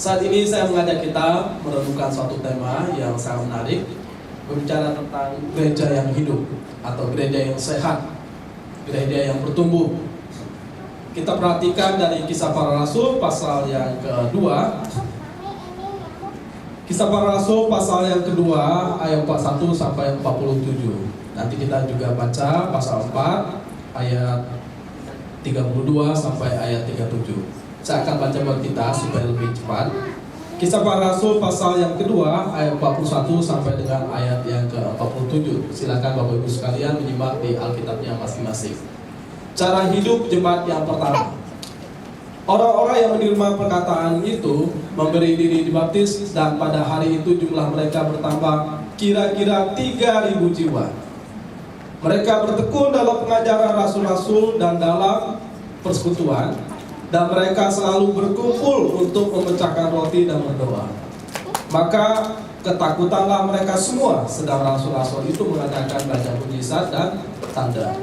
Saat ini saya mengajak kita merenungkan suatu tema yang sangat menarik, berbicara tentang gereja yang hidup atau gereja yang sehat, gereja yang bertumbuh. Kita perhatikan dari Kisah Para Rasul pasal yang kedua. Kisah Para Rasul pasal yang kedua ayat 41 sampai 47. Nanti kita juga baca pasal 4 ayat 32 sampai ayat 37. Saya akan baca buat kita supaya lebih cepat. Kisah Para Rasul pasal yang kedua ayat 41 sampai dengan ayat yang ke-47. Silakan Bapak Ibu sekalian menyimak di Alkitabnya masing-masing. Cara hidup jemaat yang pertama. Orang-orang yang menerima perkataan itu memberi diri dibaptis, dan pada hari itu jumlah mereka bertambah kira-kira 3.000 jiwa. Mereka bertekun dalam pengajaran rasul-rasul dan dalam persekutuan, dan mereka selalu berkumpul untuk memecahkan roti dan berdoa. Maka ketakutanlah mereka semua, sedang rasul-rasul itu mengadakan banyak mujizat dan tanda.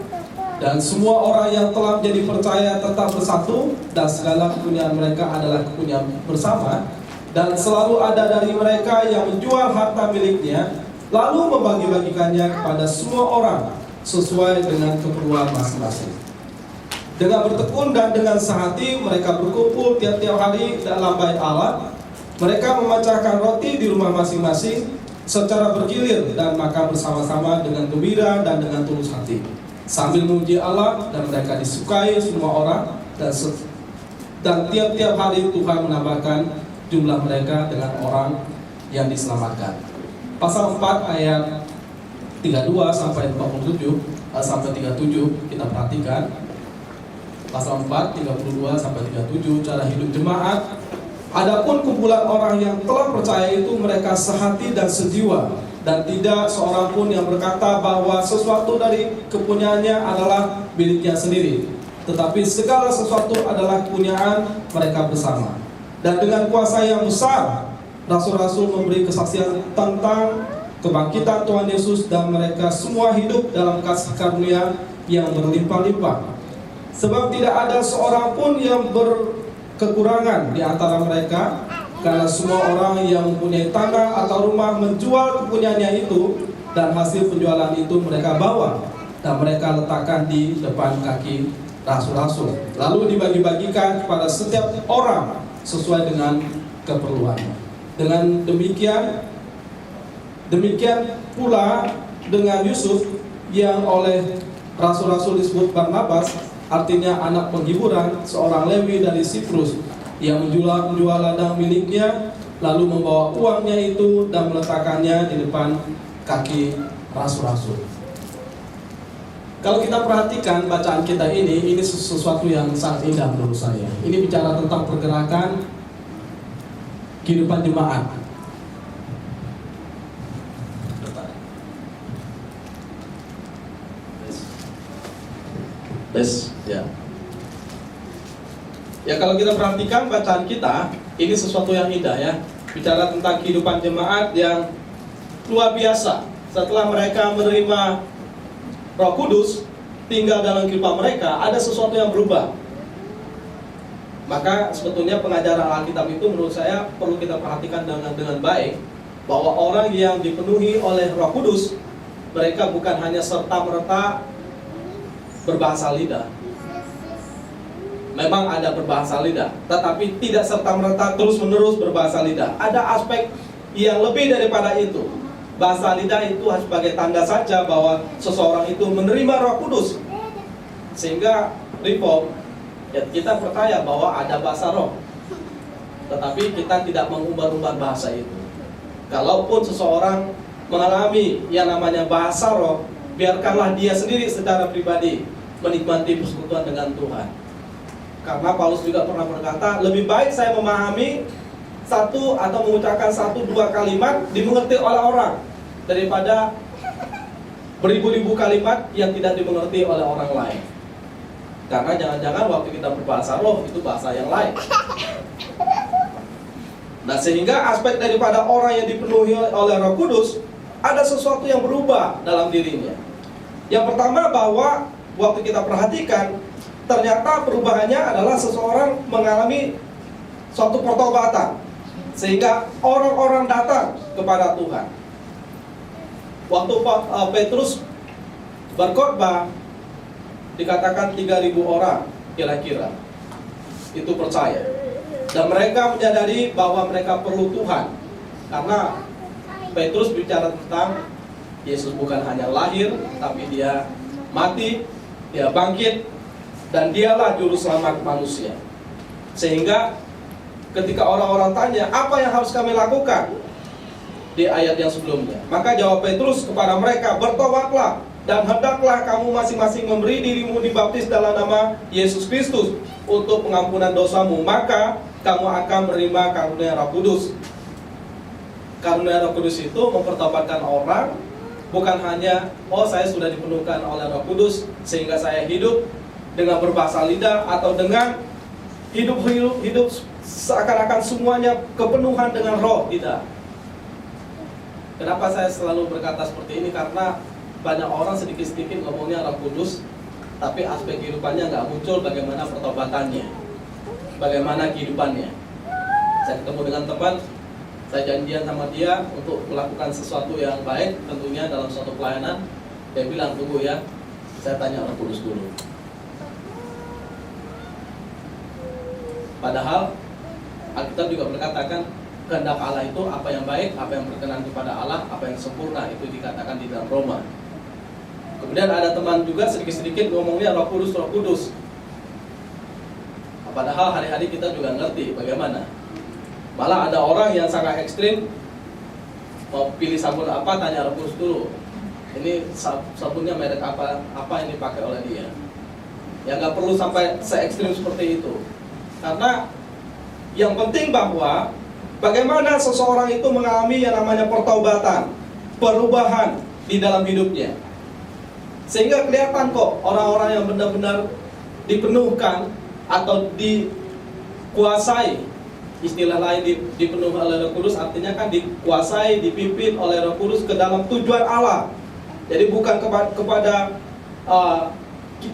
Dan semua orang yang telah menjadi percaya tetap bersatu, dan segala kepunyaan mereka adalah kepunyaan bersama. Dan selalu ada dari mereka yang menjual harta miliknya, lalu membagi-bagikannya kepada semua orang sesuai dengan keperluan masing-masing. Dengan bertekun dan dengan sehati mereka berkumpul tiap-tiap hari dalam bait Allah. Mereka memecahkan roti di rumah masing-masing secara bergilir dan makan bersama-sama dengan gembira dan dengan tulus hati, sambil memuji Allah, dan mereka disukai semua orang, dan tiap-tiap hari Tuhan menambahkan jumlah mereka dengan orang yang diselamatkan. Pasal 4 ayat 32 sampai 47 sampai 37 kita perhatikan. Pasal 4, 32 sampai 37, cara hidup jemaat. Adapun kumpulan orang yang telah percaya itu mereka sehati dan sejiwa, dan tidak seorang pun yang berkata bahwa sesuatu dari kepunyaannya adalah miliknya sendiri, tetapi segala sesuatu adalah kepunyaan mereka bersama. Dan dengan kuasa yang besar, rasul-rasul memberi kesaksian tentang kebangkitan Tuhan Yesus, dan mereka semua hidup dalam kasih karunia yang berlimpah-limpah. Sebab tidak ada seorang pun yang berkekurangan di antara mereka, karena semua orang yang mempunyai tanah atau rumah menjual kepunyaannya itu, dan hasil penjualan itu mereka bawa dan mereka letakkan di depan kaki rasul-rasul, lalu dibagi-bagikan kepada setiap orang sesuai dengan keperluannya. Dengan demikian pula dengan Yusuf, yang oleh rasul-rasul disebut Barnabas, artinya anak penghiburan, seorang Lewi dari Siprus, yang menjual ladang miliknya, lalu membawa uangnya itu dan meletakkannya di depan kaki rasul-rasul. Kalau kita perhatikan bacaan kita ini sesuatu yang sangat indah menurut saya. Ini bicara tentang pergerakan kehidupan jemaat. Ya, kalau kita perhatikan bacaan kita, ini sesuatu yang indah ya. Bicara tentang kehidupan jemaat yang luar biasa. Setelah mereka menerima Roh Kudus tinggal dalam kehidupan mereka, ada sesuatu yang berubah. Maka sebetulnya pengajaran Alkitab itu menurut saya perlu kita perhatikan dengan baik, bahwa orang yang dipenuhi oleh Roh Kudus, mereka bukan hanya serta-merta berbahasa lidah. Memang ada berbahasa lidah, tetapi tidak serta-merta terus-menerus berbahasa lidah. Ada aspek yang lebih daripada itu. Bahasa lidah itu sebagai tanda saja bahwa seseorang itu menerima Roh Kudus. Sehingga reform, ya, kita percaya bahwa ada bahasa roh, tetapi kita tidak mengumbar-umbar bahasa itu. Kalaupun seseorang mengalami yang namanya bahasa roh, biarkanlah dia sendiri secara pribadi menikmati persekutuan dengan Tuhan. Karena Paulus juga pernah berkata, lebih baik saya memahami satu atau mengucapkan 1-2 kalimat dimengerti oleh orang, daripada beribu-ribu kalimat yang tidak dimengerti oleh orang lain. Karena jangan-jangan waktu kita berbahasa roh itu bahasa yang lain. Nah, sehingga aspek daripada orang yang dipenuhi oleh Roh Kudus, ada sesuatu yang berubah dalam dirinya. Yang pertama, bahwa waktu kita perhatikan, ternyata perubahannya adalah seseorang mengalami suatu pertobatan. sehingga orang-orang datang kepada Tuhan. Waktu Petrus berkhotbah, dikatakan 3.000 orang kira-kira itu percaya, dan mereka menyadari bahwa mereka perlu Tuhan, karena Petrus bicara tentang Yesus bukan hanya lahir, tapi dia mati, dia bangkit, dan dialah juru selamat manusia. Sehingga ketika orang-orang tanya, apa yang harus kami lakukan? Di ayat yang sebelumnya, maka jawab Petrus kepada mereka, bertobatlah, dan hendaklah kamu masing-masing memberi dirimu dibaptis dalam nama Yesus Kristus untuk pengampunan dosamu, maka kamu akan menerima karunia Roh Kudus. Karunia Roh Kudus itu mempertobatkan orang, bukan hanya, oh saya sudah dipenuhkan oleh Roh Kudus sehingga saya hidup dengan berbahasa lidah, atau dengan hidup seakan-akan semuanya kepenuhan dengan roh. Tidak. Kenapa saya selalu berkata seperti ini? Karena banyak orang sedikit-sedikit ngomongnya Roh Kudus, tapi aspek kehidupannya nggak muncul. Bagaimana pertobatannya, bagaimana kehidupannya. Saya ketemu dengan teman, saya janjian sama dia untuk melakukan sesuatu yang baik, tentunya dalam suatu pelayanan. Dia bilang, tunggu ya, saya tanya Roh Kudus dulu. Padahal Alkitab juga berkatakan, kehendak Allah itu apa yang baik, apa yang berkenan kepada Allah, apa yang sempurna, itu dikatakan di dalam Roma. Kemudian ada teman juga sedikit-sedikit ngomongnya Roh Kudus, Roh Kudus. Padahal hari-hari kita juga ngerti bagaimana. Malah ada orang yang sangat ekstrim, mau pilih sabun apa, tanya Roh Kudus dulu. Ini sabunnya merek apa yang dipakai oleh dia. Ya nggak perlu sampai se-ekstrim seperti itu. Karena yang penting bahwa bagaimana seseorang itu mengalami yang namanya pertobatan, perubahan di dalam hidupnya. Sehingga kelihatan kok orang-orang yang benar-benar dipenuhkan atau dikuasai. Istilah lain dipenuhi oleh Roh Kudus artinya kan dikuasai, dipimpin oleh Roh Kudus ke dalam tujuan Allah. Jadi bukan kepada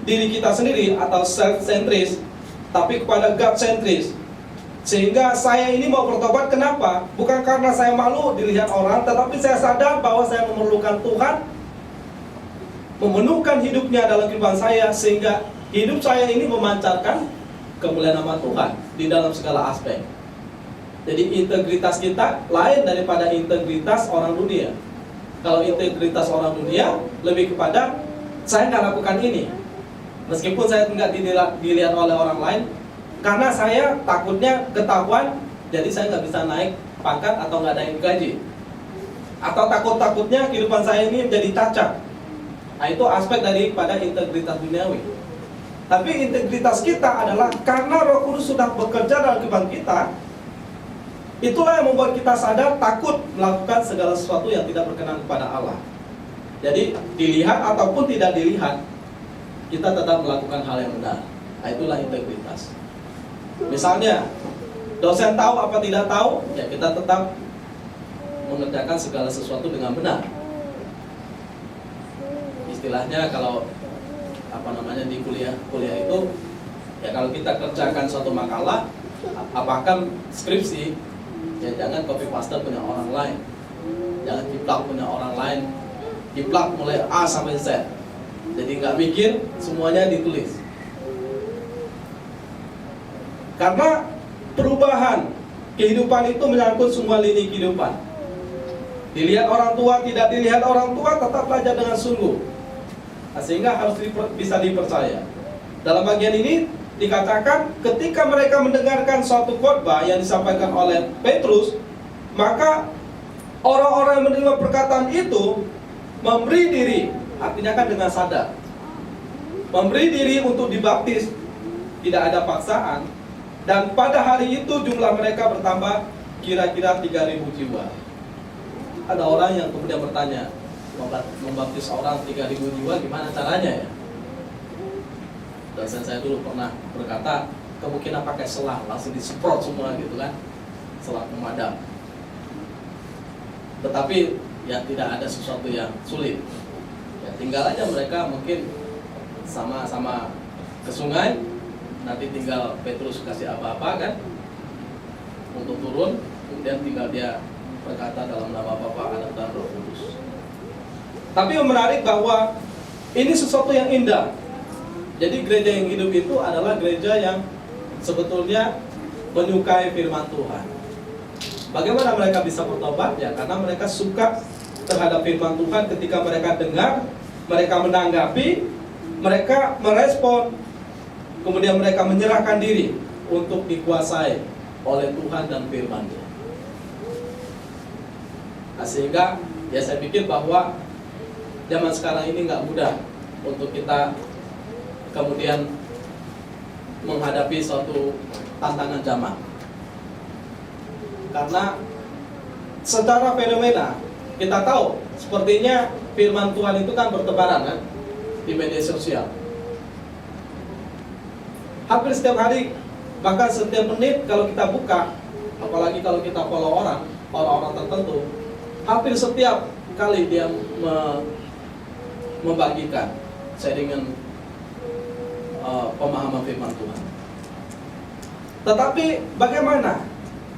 diri kita sendiri atau self-centris, tapi kepada God-centris. Sehingga saya ini mau bertobat, kenapa? Bukan karena saya malu dilihat orang, tetapi saya sadar bahwa saya memerlukan Tuhan memenuhkan hidupnya dalam kehidupan saya, sehingga hidup saya ini memancarkan kemuliaan nama Tuhan di dalam segala aspek. Jadi integritas kita lain daripada integritas orang dunia. Kalau integritas orang dunia lebih kepada saya nggak lakukan ini, meskipun saya nggak dilihat oleh orang lain, karena saya takutnya ketahuan, jadi saya nggak bisa naik pangkat atau nggak naik gaji, atau takutnya kehidupan saya ini menjadi cacat. Nah itu aspek daripada integritas duniawi. Tapi integritas kita adalah karena Roh Kudus sudah bekerja dalam kehidupan kita. Itulah yang membuat kita sadar takut melakukan segala sesuatu yang tidak berkenan kepada Allah. Jadi dilihat ataupun tidak dilihat, kita tetap melakukan hal yang benar. Nah itulah integritas. Misalnya dosen tahu apa tidak tahu, ya kita tetap mengerjakan segala sesuatu dengan benar. Istilahnya kalau di kuliah itu, ya kalau kita kerjakan suatu makalah, apakah skripsi, ya jangan copy paste punya orang lain, jangan jiplak punya orang lain, jiplak mulai A sampai Z. Jadi nggak mikir, semuanya ditulis. Karena perubahan kehidupan itu menyangkut semua lini kehidupan. Dilihat orang tua, tidak dilihat orang tua, tetap belajar dengan sungguh. Nah, sehingga harus bisa dipercaya. Dalam bagian ini dikatakan ketika mereka mendengarkan suatu khotbah yang disampaikan oleh Petrus, maka orang-orang yang menerima perkataan itu memberi diri, artinya kan dengan sadar, memberi diri untuk dibaptis, tidak ada paksaan. Dan pada hari itu jumlah mereka bertambah kira-kira 3.000 jiwa. Ada orang yang kemudian bertanya, membaptis orang 3.000 jiwa gimana caranya ya? Dosen saya dulu pernah berkata, kemungkinan pakai selang, langsung disemprot semua gitu kan, selang pemadam. Tetapi ya tidak ada sesuatu yang sulit. Ya tinggal aja mereka mungkin sama-sama ke sungai, nanti tinggal Petrus kasih apa-apa kan untuk turun, kemudian tinggal dia berkata dalam nama Bapa, Anak, dan Roh Kudus. Tapi yang menarik bahwa ini sesuatu yang indah. Jadi gereja yang hidup itu adalah gereja yang sebetulnya menyukai firman Tuhan. Bagaimana mereka bisa bertobat? Ya karena mereka suka terhadap firman Tuhan. Ketika mereka dengar, mereka menanggapi, mereka merespon, kemudian mereka menyerahkan diri untuk dikuasai oleh Tuhan dan firman-Nya. Nah, sehingga ya saya pikir bahwa zaman sekarang ini nggak mudah untuk kita kemudian menghadapi suatu tantangan zaman. Karena secara fenomena kita tahu sepertinya firman Tuhan itu kan bertebaran kan di media sosial. Hampir setiap hari, bahkan setiap menit kalau kita buka, apalagi kalau kita follow orang-orang tertentu, hampir setiap kali dia membagikan sharingan pemahaman firman Tuhan. Tetapi bagaimana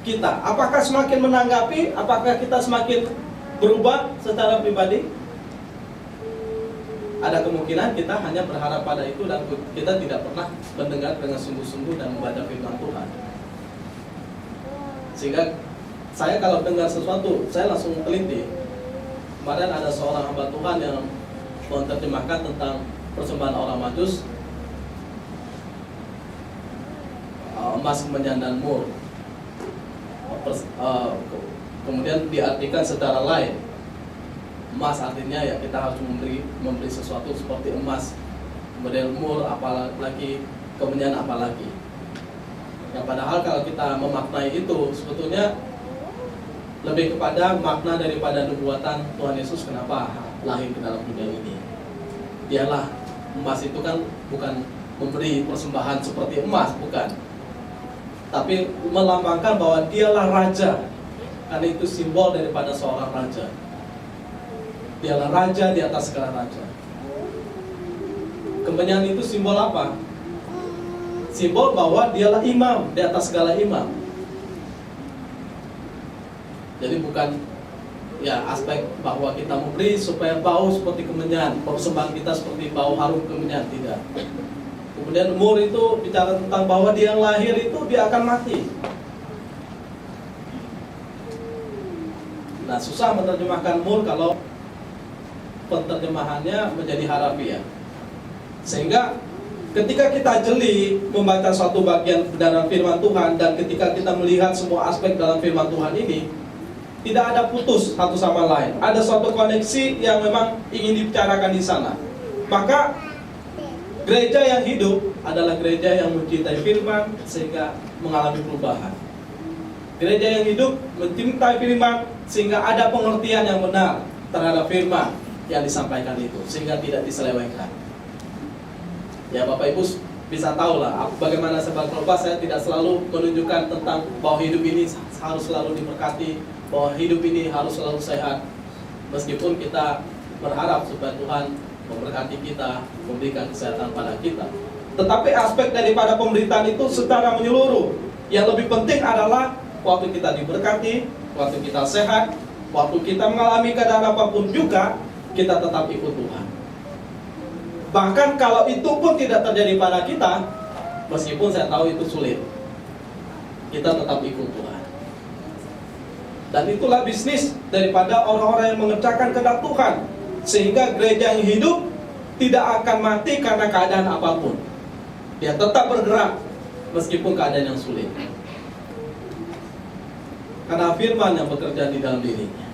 kita? Apakah semakin menanggapi? Apakah kita semakin berubah secara pribadi? Ada kemungkinan kita hanya berharap pada itu dan kita tidak pernah mendengar dengan sungguh-sungguh dan membaca firman Tuhan. Sehingga saya kalau dengar sesuatu, saya langsung teliti. Kemarin ada seorang hamba Tuhan yang menerjemahkan tentang persembahan orang Majus, emas, kemenyan, dan mur. Kemudian diartikan secara lain. Emas artinya ya kita harus memberi sesuatu seperti emas, kemudian mur apalagi, kemenyan apalagi. Ya padahal kalau kita memaknai itu sebetulnya lebih kepada makna daripada nubuatan Tuhan Yesus kenapa lahir ke dalam dunia ini. Dialah emas itu kan bukan memberi persembahan seperti emas, bukan. Tapi melambangkan bahwa dialah raja. Karena itu simbol daripada seorang raja. Dialah raja di atas segala raja. Kemenyan itu simbol apa? Simbol bahwa dialah imam di atas segala imam. Jadi bukan ya aspek bahwa kita memberi supaya bau seperti kemenyan, persembahan kita seperti bau harum kemenyan, tidak. Kemudian mur itu bicara tentang bahwa dia yang lahir itu dia akan mati. Nah, susah menerjemahkan mur kalau penerjemahannya menjadi harafiah. Sehingga ketika kita jeli membaca suatu bagian dalam firman Tuhan dan ketika kita melihat semua aspek dalam firman Tuhan ini, tidak ada putus satu sama lain. Ada suatu koneksi yang memang ingin dibicarakan di sana. Maka gereja yang hidup adalah gereja yang mencintai firman sehingga mengalami perubahan. Gereja yang hidup mencintai firman sehingga ada pengertian yang benar terhadap firman yang disampaikan itu sehingga tidak diselewengkan. Ya Bapak Ibu bisa tahu lah bagaimana sebagai khotbah saya tidak selalu menunjukkan tentang bahwa hidup ini harus selalu diberkati, bahwa hidup ini harus selalu sehat. Meskipun kita berharap supaya Tuhan memberkati kita, memberikan kesehatan pada kita. Tetapi aspek daripada pemberitaan itu secara menyeluruh. Yang lebih penting adalah waktu kita diberkati, waktu kita sehat, waktu kita mengalami keadaan apapun juga, kita tetap ikut Tuhan. Bahkan kalau itu pun tidak terjadi pada kita, meskipun saya tahu itu sulit, kita tetap ikut Tuhan. Dan itulah bisnis daripada orang-orang yang mengerjakan kehendak Tuhan. Sehingga gereja yang hidup tidak akan mati karena keadaan apapun. Dia tetap bergerak meskipun keadaan yang sulit. Karena firman yang bekerja di dalam dirinya.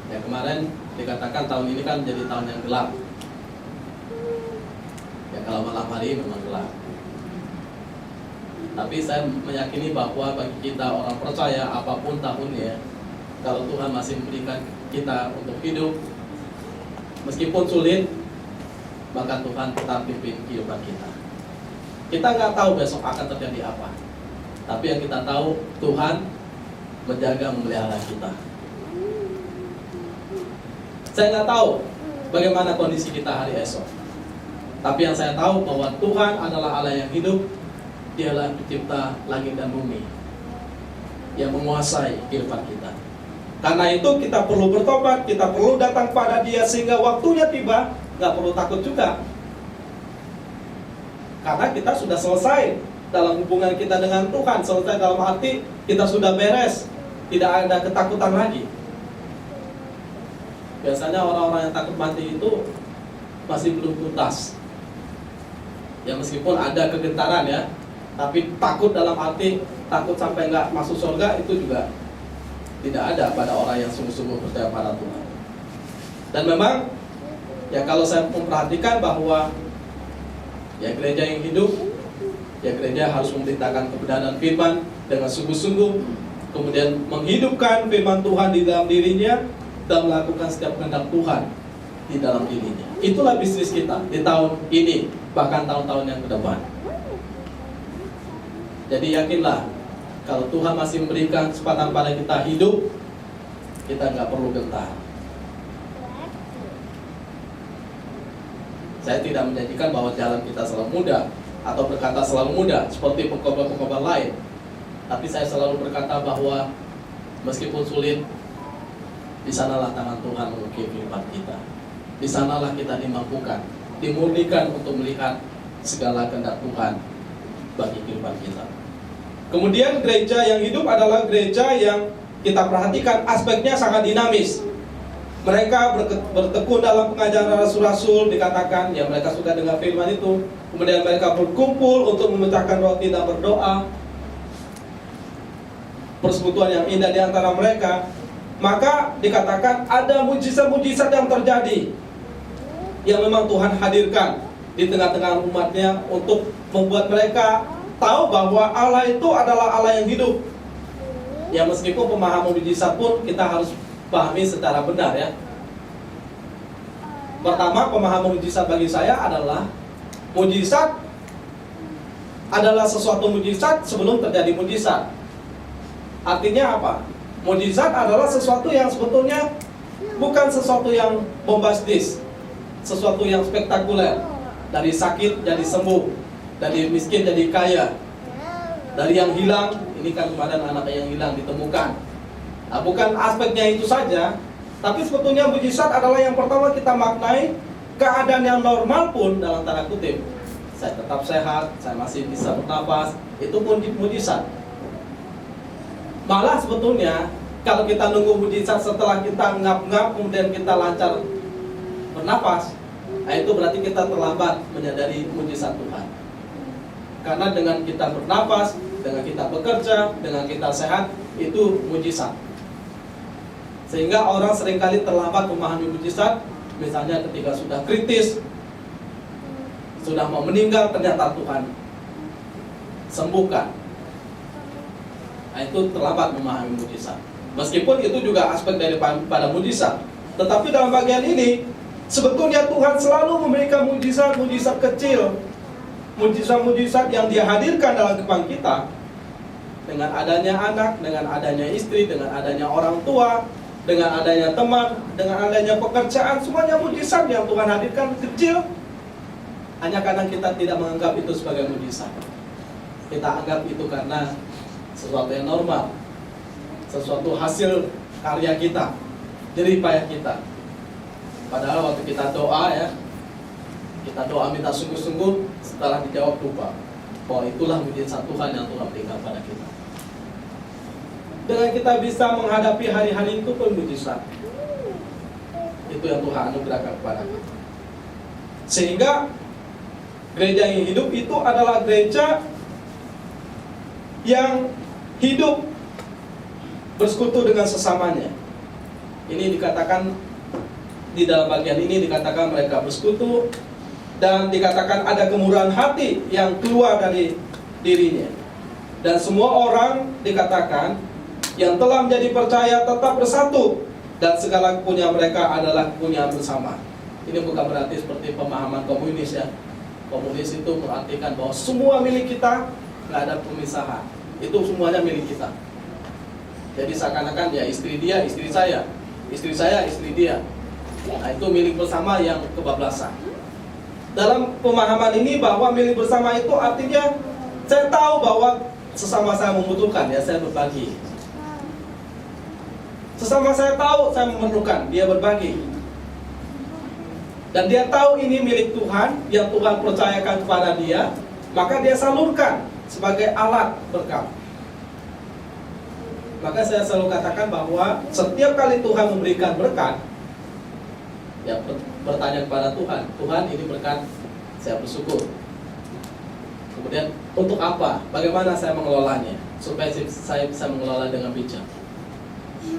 Ya kemarin dikatakan tahun ini kan jadi tahun yang gelap. Ya kalau malam hari memang gelap. Tapi saya meyakini bahwa bagi kita orang percaya apapun tahunnya, kalau Tuhan masih memberikan kita untuk hidup, meskipun sulit, maka Tuhan tetap pimpin kehidupan kita. Kita nggak tahu besok akan terjadi apa, tapi yang kita tahu Tuhan menjaga memelihara kita. Saya nggak tahu bagaimana kondisi kita hari esok, tapi yang saya tahu bahwa Tuhan adalah Allah yang hidup. Dialah pencipta langit dan bumi. yang menguasai kehidupan kita. Karena itu kita perlu bertobat, kita perlu datang pada Dia sehingga waktunya tiba, nggak perlu takut juga. Karena kita sudah selesai dalam hubungan kita dengan Tuhan, selesai dalam arti kita sudah beres, tidak ada ketakutan lagi. Biasanya orang-orang yang takut mati itu masih belum tuntas. Ya meskipun ada kegentaran ya, tapi takut dalam arti takut sampai nggak masuk surga itu juga tidak ada pada orang yang sungguh-sungguh percaya pada Tuhan. Dan memang ya kalau saya memperhatikan bahwa ya gereja yang hidup, ya gereja harus memberitakan kebenaran firman dengan sungguh-sungguh, kemudian menghidupkan firman Tuhan di dalam dirinya dan melakukan setiap kehendak Tuhan di dalam dirinya. Itulah bisnis kita di tahun ini, bahkan tahun-tahun yang ke depan. Jadi yakinlah, kalau Tuhan masih memberikan kesempatan pada kita hidup, kita nggak perlu gentar. Saya tidak menjanjikan bahwa jalan kita selalu mudah atau berkata selalu mudah seperti pengkhotbah-pengkhotbah lain. Tapi saya selalu berkata bahwa meskipun sulit, di sanalah tangan Tuhan mengukir kehidupan kita. Di sanalah kita dimampukan, dimurnikan untuk melihat segala kehendak Tuhan bagi kehidupan kita. Kemudian gereja yang hidup adalah gereja yang kita perhatikan aspeknya sangat dinamis. Mereka bertekun dalam pengajaran rasul-rasul, dikatakan ya mereka suka dengar firman itu. Kemudian mereka berkumpul untuk memecahkan roti dan berdoa. Persekutuan yang indah di antara mereka. Maka dikatakan ada mujizat-mujizat yang terjadi, yang memang Tuhan hadirkan di tengah-tengah umatnya untuk membuat mereka tahu bahwa Allah itu adalah Allah yang hidup. Ya meskipun pemahaman mujizat pun kita harus pahami secara benar ya. Pertama, pemahaman mujizat bagi saya adalah mujizat adalah sesuatu mujizat sebelum terjadi mujizat. Artinya apa? Mujizat adalah sesuatu yang sebetulnya bukan sesuatu yang bombastis, sesuatu yang spektakuler. Dari sakit jadi sembuh, dari miskin jadi kaya, dari yang hilang, ini kan kemarin anak yang hilang ditemukan. Nah, bukan aspeknya itu saja, tapi sebetulnya mujizat adalah yang pertama kita maknai keadaan yang normal pun dalam tanda kutip. Saya tetap sehat, saya masih bisa bernafas, itu pun mujizat. Malah sebetulnya kalau kita nunggu mujizat setelah kita ngap-ngap kemudian kita lancar bernafas, nah itu berarti kita terlambat menyadari mujizat Tuhan. Karena dengan kita bernafas, dengan kita bekerja, dengan kita sehat, itu mujizat. Sehingga orang seringkali terlambat memahami mujizat. Misalnya ketika sudah kritis, sudah mau meninggal, ternyata Tuhan sembuhkan. Nah, itu terlambat memahami mujizat. Meskipun itu juga aspek daripada mujizat, tetapi dalam bagian ini sebetulnya Tuhan selalu memberikan mujizat-mujizat kecil, mujizat-mujizat yang Dia hadirkan dalam kehidupan kita. Dengan adanya anak, dengan adanya istri, dengan adanya orang tua, dengan adanya teman, dengan adanya pekerjaan, semuanya mujizat yang Tuhan hadirkan kecil. Hanya kadang kita tidak menganggap itu sebagai mujizat. Kita anggap itu karena sesuatu yang normal, sesuatu hasil karya kita, jerih payah kita. Padahal waktu kita doa ya, kita doa minta sungguh-sungguh, setelah dijawab lupa bahwa itulah mujizat Tuhan yang Tuhan berikan pada kita. Dengan kita bisa menghadapi hari-hari itu pun mujizat. Itu yang Tuhan anugerahkan kepada kita. Sehingga gereja yang hidup itu adalah gereja yang hidup bersekutu dengan sesamanya. Ini dikatakan di dalam bagian ini dikatakan mereka bersekutu dan dikatakan ada kemurahan hati yang keluar dari dirinya. Dan semua orang dikatakan yang telah menjadi percaya tetap bersatu dan segala kepunyaan mereka adalah kepunyaan bersama. Ini bukan berarti seperti pemahaman komunis ya. Komunis itu berartikan bahwa semua milik kita, nggak ada pemisahan. Itu semuanya milik kita. Jadi seakan-akan ya istri dia, istri saya, istri saya, istri dia. Nah itu milik bersama yang kebablasan. Dalam pemahaman ini bahwa milik bersama itu artinya saya tahu bahwa sesama saya membutuhkan ya saya berbagi. Sesama saya tahu saya memerlukan, dia berbagi. Dan dia tahu ini milik Tuhan, yang Tuhan percayakan kepada dia, maka dia salurkan sebagai alat berkat. Maka saya selalu katakan bahwa setiap kali Tuhan memberikan berkat, ya bertanya kepada Tuhan, Tuhan ini berkat, saya bersyukur. Kemudian untuk apa? Bagaimana saya mengelolanya? Supaya saya bisa mengelola dengan bijak.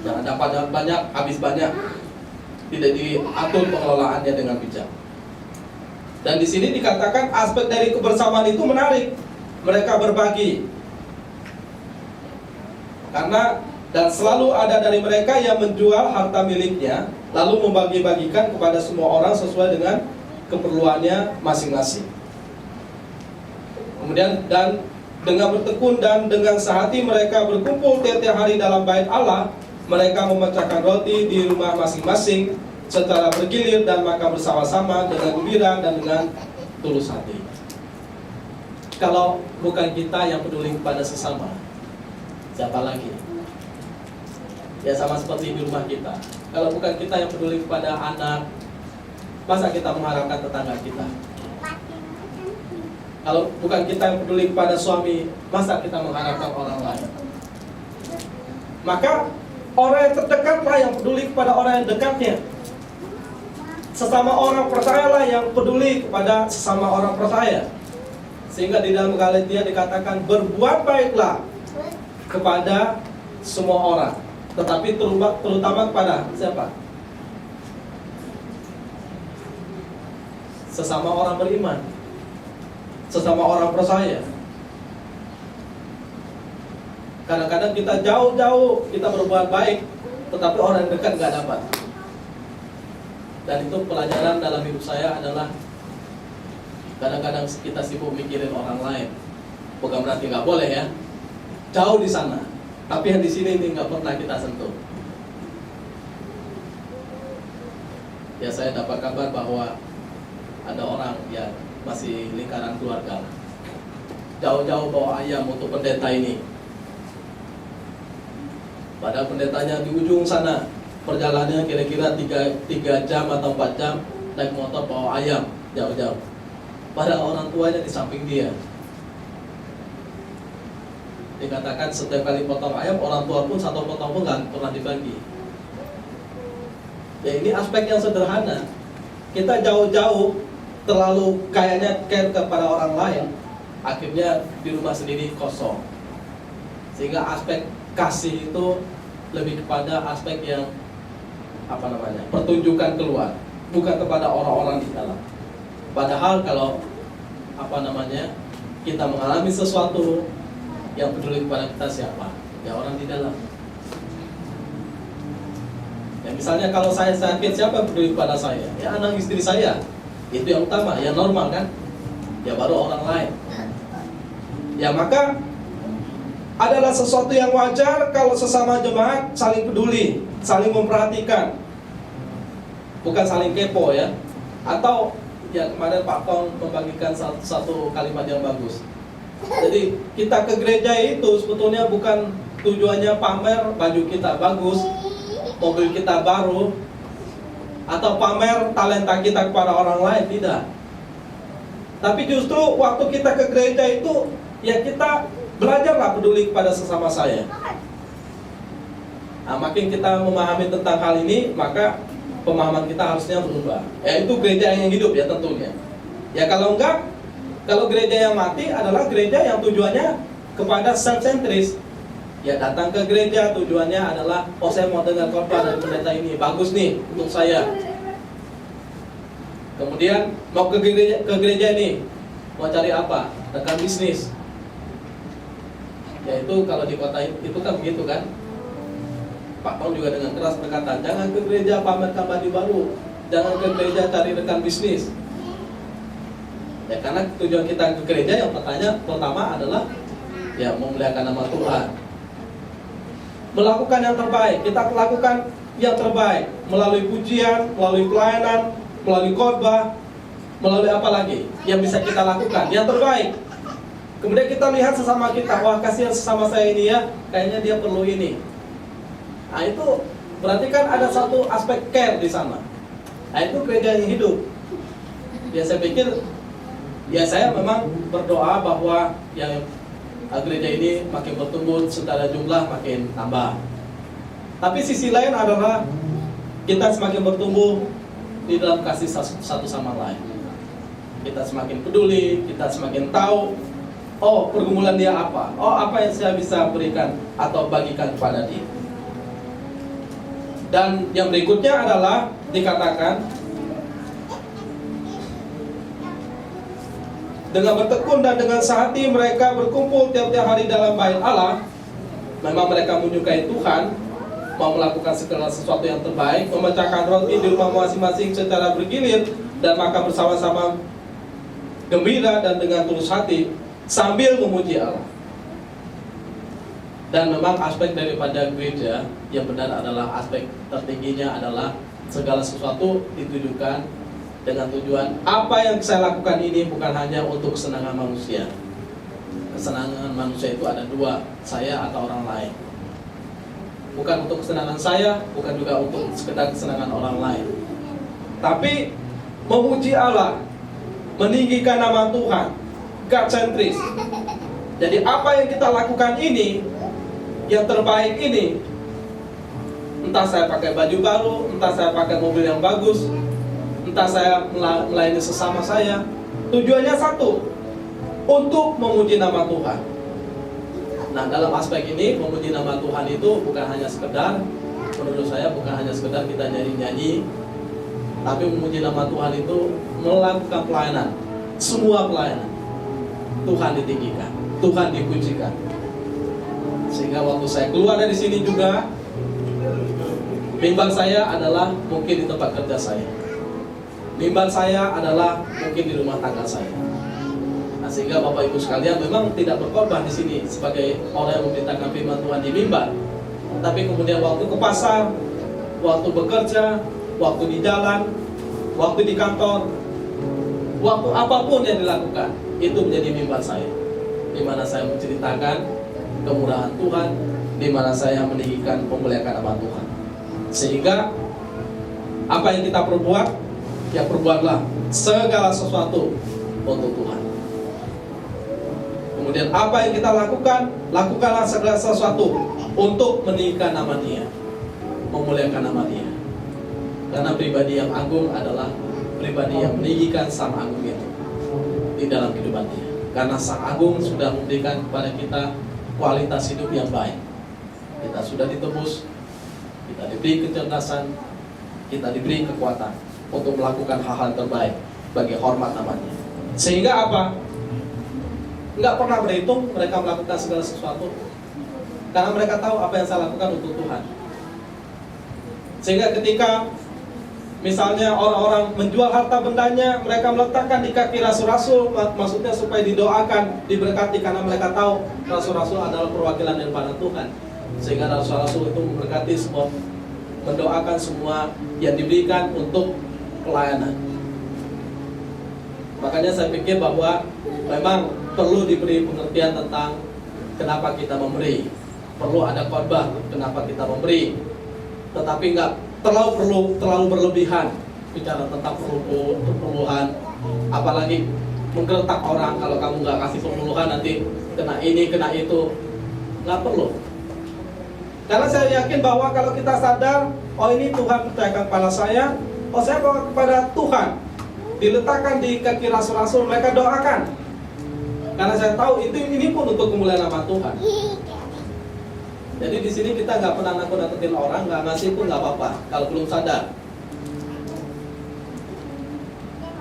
Jangan dapat banyak, habis banyak. Tidak diatur pengelolaannya dengan bijak. Dan di sini dikatakan aspek dari kebersamaan itu menarik. Mereka berbagi. Karena dan selalu ada dari mereka yang menjual harta miliknya, lalu membagi-bagikan kepada semua orang sesuai dengan keperluannya masing-masing. Kemudian dan dengan bertekun dan dengan sehati mereka berkumpul tiap-tiap hari dalam bait Allah. Mereka memecahkan roti di rumah masing-masing secara bergilir dan makan bersama-sama dengan gembira dan dengan tulus hati. Kalau bukan kita yang peduli kepada sesama, siapa lagi? Ya sama seperti di rumah kita. Kalau bukan kita yang peduli kepada anak, masa kita mengharapkan tetangga kita? Kalau bukan kita yang peduli kepada suami, masa kita mengharapkan orang lain? Maka orang yang terdekatlah yang peduli kepada orang yang dekatnya. Sesama orang percayalah yang peduli kepada sesama orang percaya. Sehingga di dalam Galatia dikatakan berbuat baiklah kepada semua orang, tetapi terutama kepada siapa? Sesama orang beriman, sesama orang percaya. Kadang-kadang kita jauh-jauh kita berbuat baik, tetapi orang yang dekat nggak dapat. Dan itu pelajaran dalam hidup saya adalah kadang-kadang kita sibuk mikirin orang lain. Bukan berarti nggak boleh ya, jauh di sana. Tapi yang di sini ini nggak pernah kita sentuh. Ya saya dapat kabar bahwa ada orang yang masih lingkaran keluarga, jauh-jauh bawa ayam untuk pendeta ini. Padahal pendetanya di ujung sana, perjalanannya kira-kira 3 jam atau 4 jam naik motor bawa ayam jauh-jauh. Padahal orang tuanya di samping dia. Dikatakan setiap kali potong ayam, orang tua pun satu potong pun nggak pernah dibagi. Ya ini aspek yang sederhana. Kita jauh-jauh terlalu kayaknya care kepada orang lain, akhirnya di rumah sendiri kosong. Sehingga aspek kasih itu lebih kepada aspek yang pertunjukan keluar, bukan kepada orang-orang di dalam. Padahal kalau kita mengalami sesuatu, yang peduli kepada kita siapa? Ya orang di dalam. Ya misalnya kalau saya sakit, siapa yang peduli kepada saya? Ya anak istri saya. Itu yang utama, yang normal kan? Ya baru orang lain. Ya maka adalah sesuatu yang wajar kalau sesama jemaat saling peduli, saling memperhatikan, bukan saling kepo ya. Atau ya kemarin Pak Tong membagikan satu kalimat yang bagus. Jadi kita ke gereja itu sebetulnya bukan tujuannya pamer baju kita bagus, mobil kita baru, atau pamer talenta kita kepada orang lain, tidak. Tapi justru waktu kita ke gereja itu ya kita belajarlah peduli kepada sesama saya. Nah, makin kita memahami tentang hal ini, maka pemahaman kita harusnya berubah. Ya itu gereja yang hidup ya tentunya. Ya kalau enggak, kalau gereja yang mati adalah gereja yang tujuannya kepada self-centris. Ya datang ke gereja tujuannya adalah, oh saya mau dengar khotbah dari pendeta ini, bagus nih untuk saya. Kemudian mau ke gereja ini, mau cari apa? Rekan bisnis. Ya itu kalau di kota itu kan begitu kan. Pak Tong juga dengan keras berkata, jangan ke gereja pamerkan baju baru, jangan ke gereja cari rekan bisnis. Ya karena tujuan kita ke gereja yang pertama adalah ya memuliakan nama Tuhan, melakukan yang terbaik. Kita lakukan yang terbaik melalui pujian, melalui pelayanan, melalui khotbah, melalui apa lagi yang bisa kita lakukan yang terbaik. Kemudian kita lihat sesama kita, wah kasihan sesama saya ini ya, kayaknya dia perlu ini. Nah itu Berarti kan ada satu aspek care di sana. Nah, itu gereja yang hidup. Ya saya pikir, ya saya memang berdoa bahwa yang gereja ini makin bertumbuh, secara jumlah makin tambah. Tapi sisi lain adalah kita semakin bertumbuh di dalam kasih satu sama lain. Kita semakin peduli, kita semakin tahu, oh pergumulan dia apa, oh apa yang saya bisa berikan atau bagikan kepada dia. Dan yang berikutnya adalah dikatakan dengan bertekun dan dengan sehati mereka berkumpul tiap-tiap hari dalam bait Allah. Memang mereka menyukai Tuhan, mau melakukan segala sesuatu yang terbaik, memecahkan roti di rumah masing-masing secara bergilir, dan maka bersama-sama gembira dan dengan tulus hati sambil memuji Allah. Dan memang aspek daripada gereja yang benar adalah aspek tertingginya adalah segala sesuatu ditujukan dengan tujuan apa yang saya lakukan ini bukan hanya untuk kesenangan manusia. Kesenangan manusia itu ada dua, saya atau orang lain. Bukan untuk kesenangan saya, bukan juga untuk sekedar kesenangan orang lain. Tapi memuji Allah, meninggikan nama Tuhan, God sentris. Jadi apa yang kita lakukan ini, yang terbaik ini, entah saya pakai baju baru, entah saya pakai mobil yang bagus, entah saya melayani sesama saya, tujuannya satu, untuk memuji nama Tuhan. Nah, dalam aspek ini memuji nama Tuhan itu bukan hanya sekedar, menurut saya bukan hanya sekedar kita nyanyi-nyanyi, tapi memuji nama Tuhan itu melakukan pelayanan, semua pelayanan. Tuhan ditinggikan, Tuhan dipujikan. Sehingga waktu saya keluar dari sini juga, mimbar saya adalah mungkin di tempat kerja saya, mimbar saya adalah mungkin di rumah tangga saya. Nah, sehingga Bapak Ibu sekalian memang tidak berkorban di sini sebagai orang yang memberitakan firman Tuhan di mimbar, tapi kemudian waktu ke pasar, waktu bekerja, waktu di jalan, waktu di kantor, waktu apapun yang dilakukan, itu menjadi mimbar saya, di mana saya menceritakan kemurahan Tuhan, di mana saya meninggikan pemuliaan nama Tuhan. Sehingga apa yang kita perbuat, ya perbuatlah segala sesuatu untuk Tuhan. Kemudian apa yang kita lakukan, lakukanlah segala sesuatu untuk meninggikan nama Dia, memuliakan nama Dia. Karena pribadi yang agung adalah pribadi yang meninggikan Sang Agung itu di dalam kehidupan Dia. Karena Sang Agung sudah memberikan kepada kita kualitas hidup yang baik. Kita sudah ditebus, kita diberi kecerdasan, kita diberi kekuatan untuk melakukan hal-hal terbaik bagi hormat namanya. Sehingga apa? Nggak pernah berhitung mereka melakukan segala sesuatu, karena mereka tahu apa yang saya lakukan untuk Tuhan. Sehingga ketika misalnya orang-orang menjual harta bendanya, mereka meletakkan di kaki rasul-rasul, maksudnya supaya didoakan, diberkati, karena mereka tahu rasul-rasul adalah perwakilan daripada Tuhan. Sehingga rasul-rasul itu memberkati semua, mendoakan semua yang diberikan untuk pelayanan. Makanya saya pikir bahwa memang perlu diberi pengertian tentang kenapa kita memberi. Perlu ada khotbah kenapa kita memberi. Tetapi nggak terlalu berlebihan bicara tentang perpuluhan, apalagi menggertak orang kalau kamu nggak kasih perpuluhan nanti kena ini kena itu. Nggak perlu. Karena saya yakin bahwa kalau kita sadar, oh ini Tuhan percayakan kepada saya, oh saya bawa kepada Tuhan, diletakkan di kaki rasul-rasul, mereka doakan. Karena saya tahu ini pun untuk kemuliaan nama Tuhan. Jadi di sini kita nggak pernah nakut-nakutin orang, nggak ngasih pun nggak apa-apa kalau belum sadar.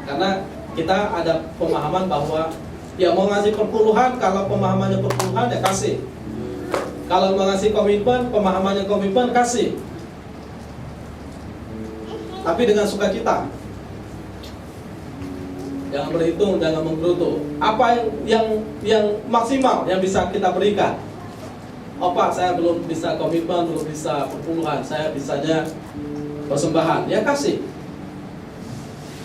Karena kita ada pemahaman bahwa ya mau ngasih perpuluhan, kalau pemahamannya perpuluhan ya kasih. Kalau mau ngasih komitmen, pemahamannya komitmen kasih. Tapi dengan sukacita. Jangan berhitung, jangan menggerutu. Apa yang maksimal yang bisa kita berikan? Oh Pak, saya belum bisa komitmen, belum bisa perpuluhan, saya bisanya persembahan. Ya kasih.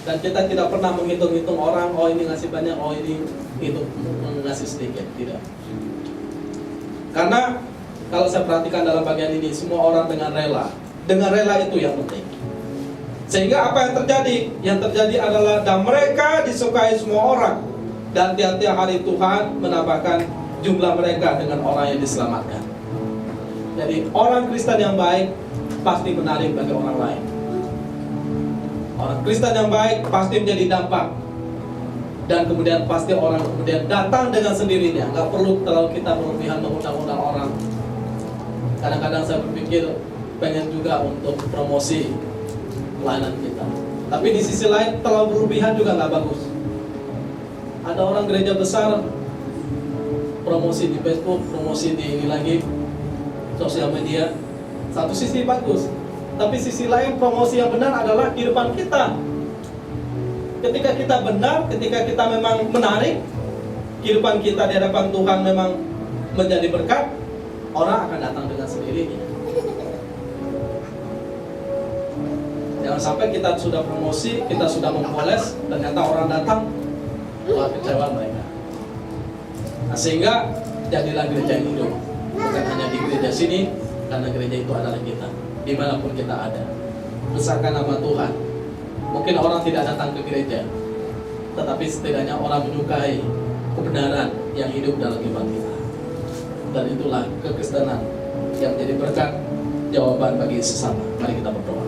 Dan kita tidak pernah menghitung-hitung orang, oh ini ngasih banyak, oh ini itu ngasih sedikit. Tidak. Karena kalau saya perhatikan dalam bagian ini, semua orang dengan rela dengan rela itu yang penting. Sehingga apa yang terjadi? Yang terjadi adalah dan mereka disukai semua orang, dan tiap-tiap hari Tuhan menambahkan jumlah mereka dengan orang yang diselamatkan. Jadi orang Kristen yang baik pasti menarik bagi orang lain. Orang Kristen yang baik pasti menjadi dampak, dan kemudian pasti orang kemudian datang dengan sendirinya. Nggak perlu terlalu kita berlebihan mengundang-undang orang. Kadang-kadang saya berpikir pengen juga untuk promosi pelayanan kita, tapi di sisi lain terlalu berlebihan juga nggak bagus. Ada orang gereja besar promosi di Facebook, promosi di ini lagi sosial media. Satu sisi bagus, tapi sisi lain promosi yang benar adalah kehidupan kita. Ketika kita benar, ketika kita memang menarik, kehidupan kita di hadapan Tuhan memang menjadi berkat, orang akan datang dengan sendirinya. Jangan sampai kita sudah promosi, kita sudah mempoles, ternyata orang datang, wah kecewa mereka. Nah, sehingga jadilah gereja yang hidup, bukan hanya di gereja sini, karena gereja itu adalah kita, dimanapun kita ada. Besarkan nama Tuhan. Mungkin orang tidak datang ke gereja, tetapi setidaknya orang menyukai kebenaran yang hidup dalam iman kita. Dan itulah kekristenan yang menjadi berkat, jawaban bagi sesama. Mari kita berdoa.